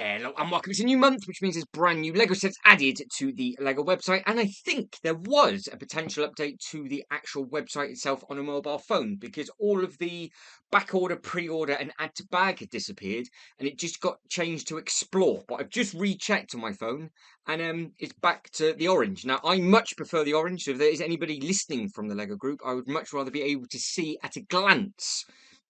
Hello and welcome to a new month, which means there's brand new LEGO sets added to the LEGO website. And I think there was a potential update to the actual website itself on a mobile phone, because all of the back order, pre-order and add to bag had disappeared and it just got changed to explore. But I've just rechecked on my phone and it's back to the orange. Now, I much prefer the orange. So if there is anybody listening from the LEGO group, I would much rather be able to see at a glance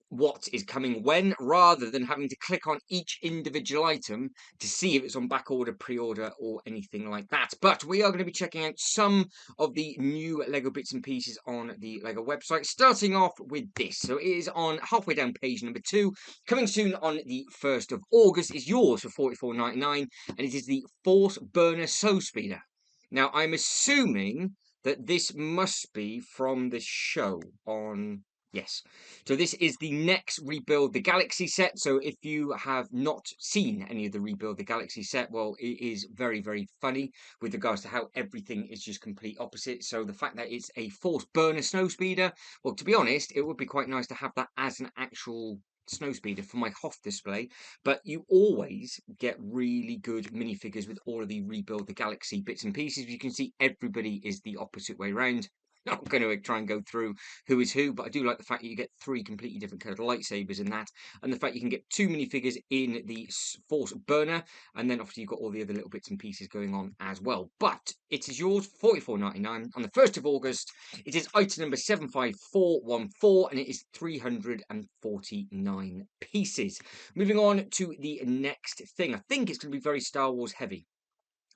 what is coming when, rather than having to click on each individual item to see if it's on back order, pre-order or anything like that. But we are going to be checking out some of the new Lego bits and pieces on the Lego website, starting off with this. So it is on halfway down page number 2, coming soon on the 1st of August, is yours for $44.99, and it is the Force Burner Snowspeeder. Now, I'm assuming that this must be from the show on... Yes. So this is the next Rebuild the Galaxy set. So if you have not seen any of the Rebuild the Galaxy set, well, it is very, very funny with regards to how everything is just complete opposite. So the fact that it's a Force Burner Snowspeeder, well, to be honest, it would be quite nice to have that as an actual Snowspeeder for my Hoth display. But you always get really good minifigures with all of the Rebuild the Galaxy bits and pieces. You can see everybody is the opposite way around. Not going to try and go through who is who, but I do like the fact that you get 3 completely different coloured lightsabers in that, and the fact you can get 2 minifigures in the Force Burner, and then obviously you've got all the other little bits and pieces going on as well. But it is yours, $44.99 on the 1st of August. It is item number 75414, and it is 349 pieces. Moving on to the next thing. I think it's going to be very Star Wars heavy.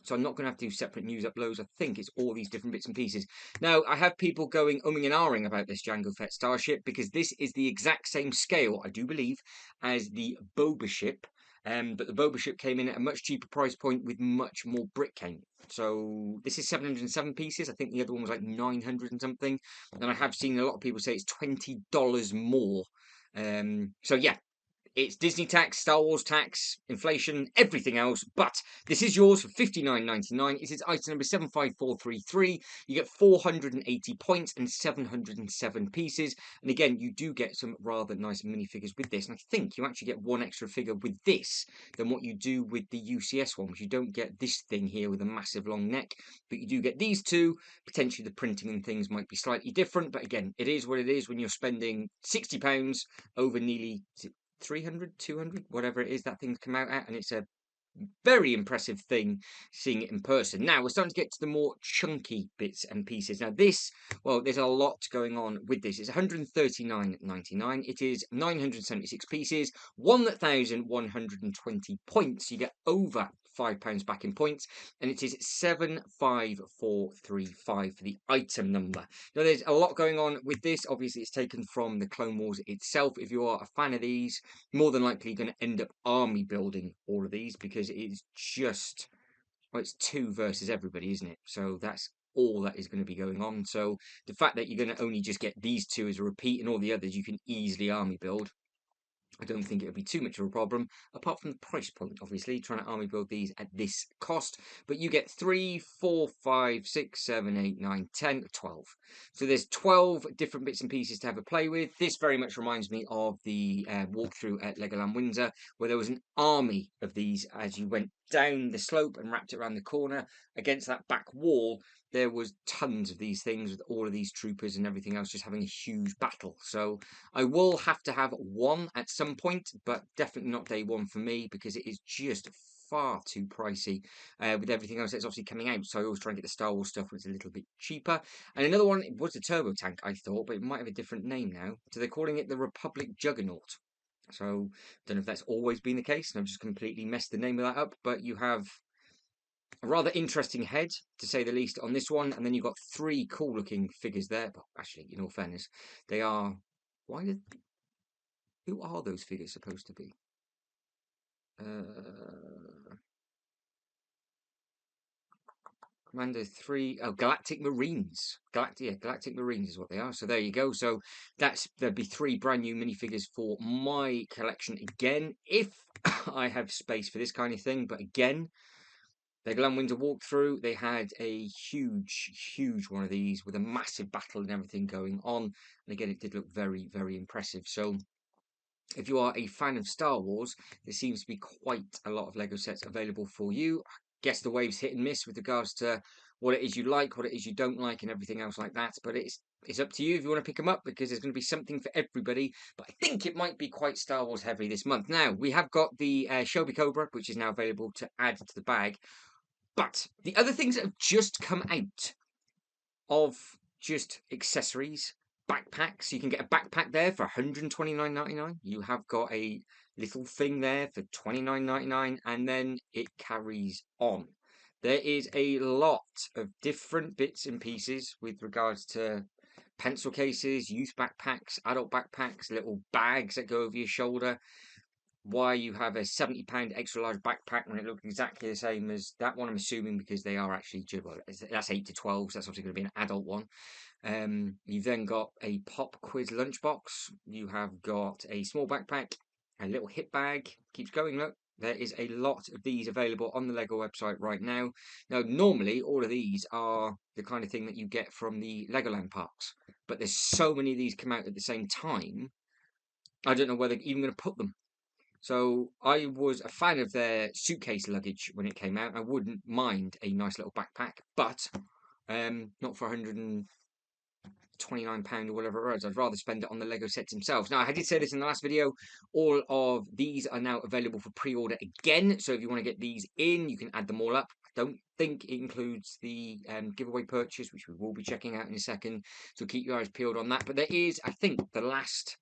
So I'm not going to have to do separate news uploads. I think it's all these different bits and pieces. Now, I have people going umming and ahhing about this Jango Fett Starship, because this is the exact same scale, I do believe, as the Boba ship. But the Boba ship came in at a much cheaper price point with much more brick count. So this is 707 pieces. I think the other one was like 900 and something. And I have seen a lot of people say it's $20 more. So yeah, it's Disney tax, Star Wars tax, inflation, everything else. But this is yours for $59.99. It is item number 75433. You get 480 points and 707 pieces. And again, you do get some rather nice minifigures with this. And I think you actually get one extra figure with this than what you do with the UCS one, which you don't get this thing here with a massive long neck. But you do get these two. Potentially the printing and things might be slightly different. But again, it is what it is when you're spending £60 over nearly 300, 200, whatever it is that thing's come out at, and it's a very impressive thing seeing it in person. Now we're starting to get to the more chunky bits and pieces. Now this, well, there's a lot going on with this. It's $139.99. It is 976 pieces, 1,120 points. You get over £5 back in points, and it is 75435 for the item number. Now there's a lot going on with this. Obviously it's taken from the Clone Wars itself. If you are a fan of these, more than likely going to end up army building all of these, because it is just, well, it's 2 versus everybody, isn't it? So that's all that is going to be going on. So the fact that you're going to only just get these 2 as a repeat, and all the others you can easily army build, I don't think it would be too much of a problem, apart from the price point, obviously, trying to army build these at this cost. But you get 3, 4, 5, 6, 7, 8, 9, 10, 12. So there's 12 different bits and pieces to have a play with. This very much reminds me of the walkthrough at Legoland Windsor, where there was an army of these as you went down the slope and wrapped it around the corner against that back wall. There was tons of these things with all of these troopers and everything else just having a huge battle. So I will have to have one at some point, but definitely not day one for me, because it is just far too pricey with everything else that's obviously coming out. So I always try and get the Star Wars stuff when it's a little bit cheaper. And another one was the Turbo Tank, I thought, but it might have a different name now. So they're calling it the Republic Juggernaut. So I don't know if that's always been the case, and I've just completely messed the name of that up. But you have a rather interesting head, to say the least, on this one, and then you've got 3 cool looking figures there. But actually, in all fairness, they are... Who are those figures supposed to be? Commander 3, oh, Galactic Marines. Galactic Marines is what they are. So there you go. So there'd be 3 brand new minifigures for my collection again, if I have space for this kind of thing. But again, the Legoland Windsor walkthrough, they had a huge one of these with a massive battle and everything going on. And again, it did look very, very impressive. So if you are a fan of Star Wars, there seems to be quite a lot of Lego sets available for you. I guess the wave's hit and miss with regards to what it is you like, what it is you don't like, and everything else like that. But it's up to you if you want to pick them up, because there's going to be something for everybody. But I think it might be quite Star Wars heavy this month. Now, we have got the Shelby Cobra, which is now available to add to the bag. But the other things that have just come out of just accessories, backpacks. You can get a backpack there for $129.99. You have got a little thing there for $29.99, and then it carries on. There is a lot of different bits and pieces with regards to pencil cases, youth backpacks, adult backpacks, little bags that go over your shoulder. Why you have a £70 extra large backpack when it looks exactly the same as that one, I'm assuming, because they are actually, well, that's 8 to 12, so that's obviously going to be an adult one. You've then got a pop quiz lunchbox. You have got a small backpack, a little hip bag. Keeps going, look. There is a lot of these available on the Lego website right now. Now, normally, all of these are the kind of thing that you get from the Legoland parks. But there's so many of these come out at the same time, I don't know whether they're even going to put them. So I was a fan of their suitcase luggage when it came out. I wouldn't mind a nice little backpack, but not for £129 or whatever it is. I'd rather spend it on the Lego sets themselves. Now, I did say this in the last video. All of these are now available for pre-order again. So if you want to get these in, you can add them all up. I don't think it includes the giveaway purchase, which we will be checking out in a second. So keep your eyes peeled on that. But there is, I think, the last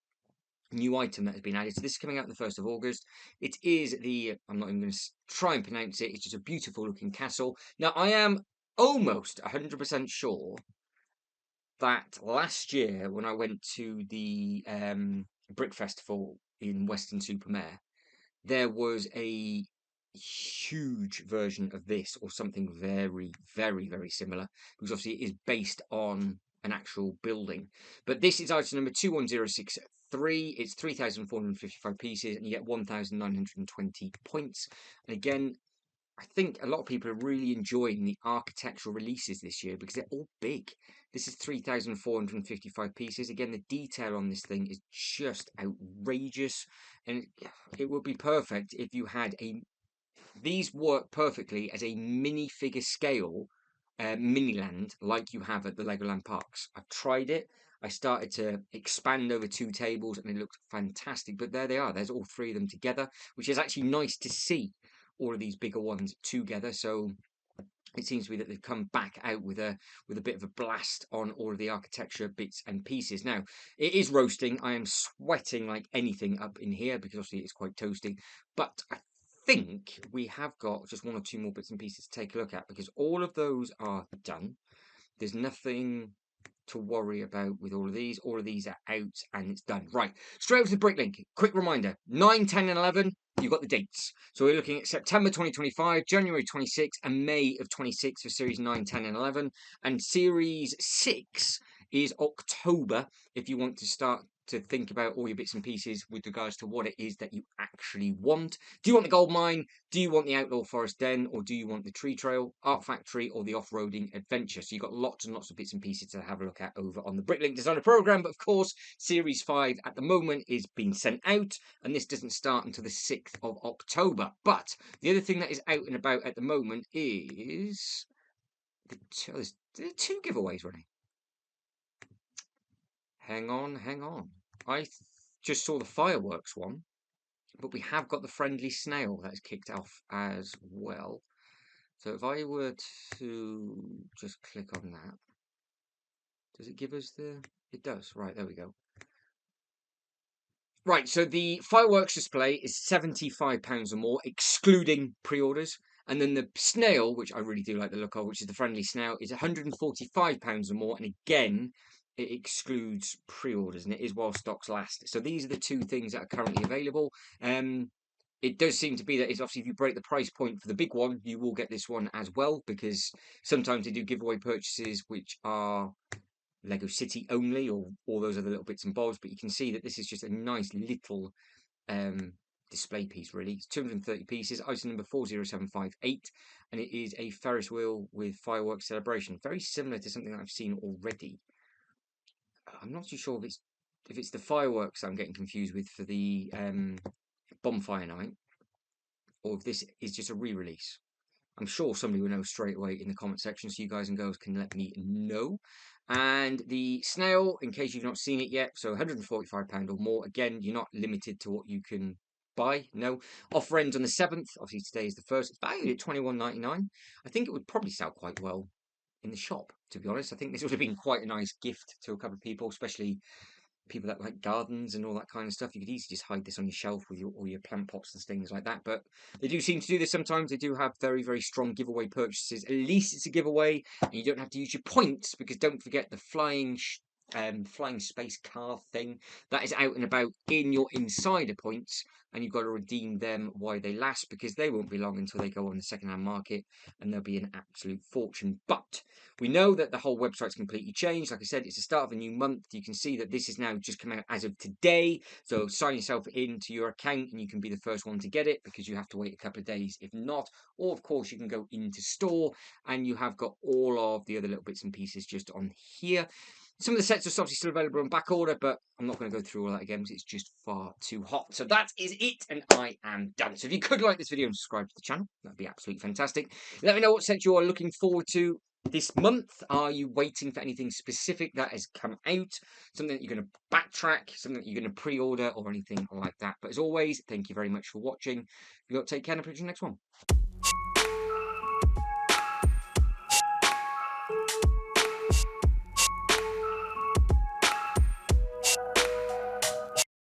new item that has been added. So this is coming out on the 1st of August. It is the, I'm not even going to try and pronounce it, it's just a beautiful looking castle. Now, I am almost 100% sure that last year when I went to the Brick Festival in Weston-super-Mare, there was a huge version of this or something very, very, very similar, because obviously it is based on an actual building. But this is item number 21063. It's 3,455 pieces, and you get 1,920 points. And again, I think a lot of people are really enjoying the architectural releases this year because they're all big. This is 3,455 pieces. Again, the detail on this thing is just outrageous, and it would be perfect if you had a. These work perfectly as a minifigure scale Miniland like you have at the Legoland parks. I've tried it. I started to expand over 2 tables and it looked fantastic. But there they are. There's all 3 of them together, which is actually nice to see all of these bigger ones together. So it seems to be that they've come back out with a bit of a blast on all of the architecture bits and pieces. Now, it is roasting. I am sweating like anything up in here because obviously it's quite toasty. But I think we have got just 1 or 2 more bits and pieces to take a look at, because all of those are done. There's nothing to worry about with all of these. All of these are out and it's done. Right, straight over to the Bricklink. Quick reminder, 9, 10 and 11, you've got the dates. So we're looking at September 2025, January 26 and May of 26 for Series 9, 10 and 11. And Series 6 is October if you want to start to think about all your bits and pieces with regards to what it is that you actually want. Do you want the gold mine? Do you want the outlaw forest den? Or do you want the tree trail, art factory, or the off-roading adventure? So you've got lots and lots of bits and pieces to have a look at over on the Bricklink Designer Program. But of course, Series 5 at the moment is being sent out, and this doesn't start until the 6th of October. But the other thing that is out and about at the moment is there's 2 giveaways running. Hang on. I just saw the fireworks one, but we have got the friendly snail that is kicked off as well. So if I were to just click on that, does it give us the... It does. Right, there we go. Right, so the fireworks display is £75 or more, excluding pre-orders. And then the snail, which I really do like the look of, which is the friendly snail, is £145 or more. And again, it excludes pre-orders, and it is while stocks last. So these are the 2 things that are currently available. It does seem to be that it's obviously, if you break the price point for the big one, you will get this one as well, because sometimes they do giveaway purchases which are Lego City only, or all those other little bits and bobs. But you can see that this is just a nice little display piece, really. It's 230 pieces, item number 40758, and it is a Ferris wheel with fireworks celebration. Very similar to something that I've seen already. I'm not too sure if it's if it's the fireworks I'm getting confused with for the bonfire night, or if this is just a re-release. I'm sure somebody will know straight away in the comment section, so you guys and girls can let me know. And the snail, in case you've not seen it yet, so £145 or more. Again, you're not limited to what you can buy. No. Offer ends on the 7th. Obviously, today is the 1st. It's valued at £21.99. I think it would probably sell quite well in the shop, to be honest. I think this would have been quite a nice gift to a couple of people, especially people that like gardens and all that kind of stuff. You could easily just hide this on your shelf with all your plant pots and things like that. But they do seem to do this sometimes. They do have very, very strong giveaway purchases. At least it's a giveaway, and you don't have to use your points, because don't forget the flying space car thing that is out and about in your insider points, and you've got to redeem them while they last, because they won't be long until they go on the second-hand market, and they'll be an absolute fortune. But we know that the whole website's completely changed. Like I said, it's the start of a new month. You can see that this is now just come out as of today. So sign yourself into your account and you can be the first one to get it, because you have to wait a couple of days if not. Or, of course, you can go into store and you have got all of the other little bits and pieces just on here. Some of the sets are obviously still available on back order, but I'm not going to go through all that again because it's just far too hot. So that is it, and I am done. So if you could like this video and subscribe to the channel, that'd be absolutely fantastic. Let me know what set you are looking forward to this month. Are you waiting for anything specific that has come out? Something that you're going to backtrack, something that you're going to pre-order, or anything like that. But as always, thank you very much for watching. You've got to take care, and I'll see you next one.